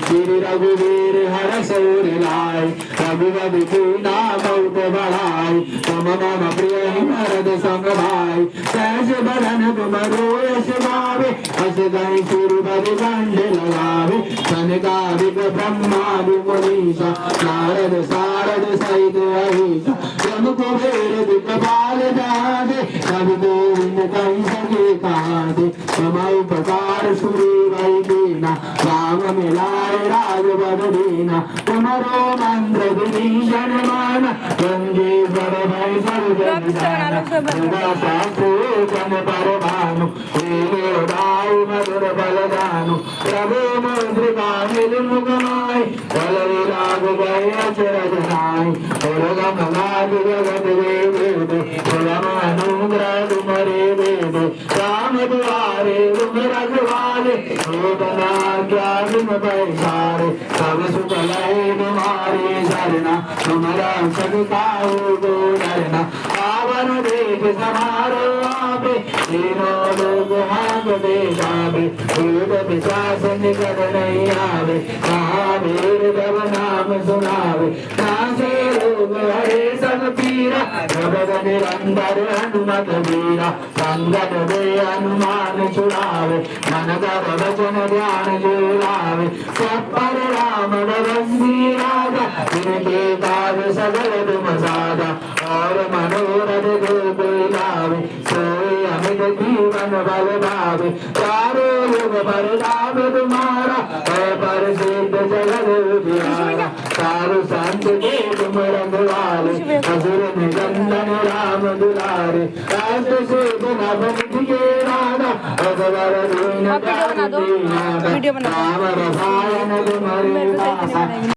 श्री रघुवीर हर सौर लाय रघुपति कीना बहुत बढ़ाई तुम मम प्रिय भरत संग भाई सहज बदन तुम रोयस गावे हस गई सुरभि दंड लगावे सनकादिक ब्रह्मादि मुनीसा नारद सारद सहित अहिसा यम कुबेर दिक्पाल जादे सब गोविंद कहीं सके कहादे तम उपकार सुरी वै दीना राम मिलाए राजपद दीना तुम्हारो मंत्र विभीषण मान गंगेश्वर भय सब जन पर भानु मधुर बलदानु प्रभु मुद्रिका मिल मुगमाय बल विराग गए अचरज नाय गम जगत वेद अनुग्रह तुम्हारे वेद राम दुआरे तुम रखवाले ज्ञान पैसारे सब सुख लय तुम्हारे शरणा तुम्हारा सदका हो गो डरना पावन देख समारो आपे तीनों लोग हाथ दे जावे भूत पिशाच निकट नहीं आवे महावीर जब नाम सुनावे नासे रोग हरे सब पीरा जगत निरंतर हनुमत वीरा संगत दे हनुमान छुड़ावे मन कर वचन ध्यान जुलावे सब पर राम रवि राजा जिनके काज सगल तुम साजा और मनोरथ जो कोई लावे सोई अमित जीवन बल भावे चारों युग पर लाभ तुम्हारा है पर सिद्ध जगत उजियारा सारु संत के तुम रंगवाले असुर निकंदन राम दुलारे राष्ट्र से गुना बंद के राधा अगवर दीन राम रसायन तुम्हारे दासा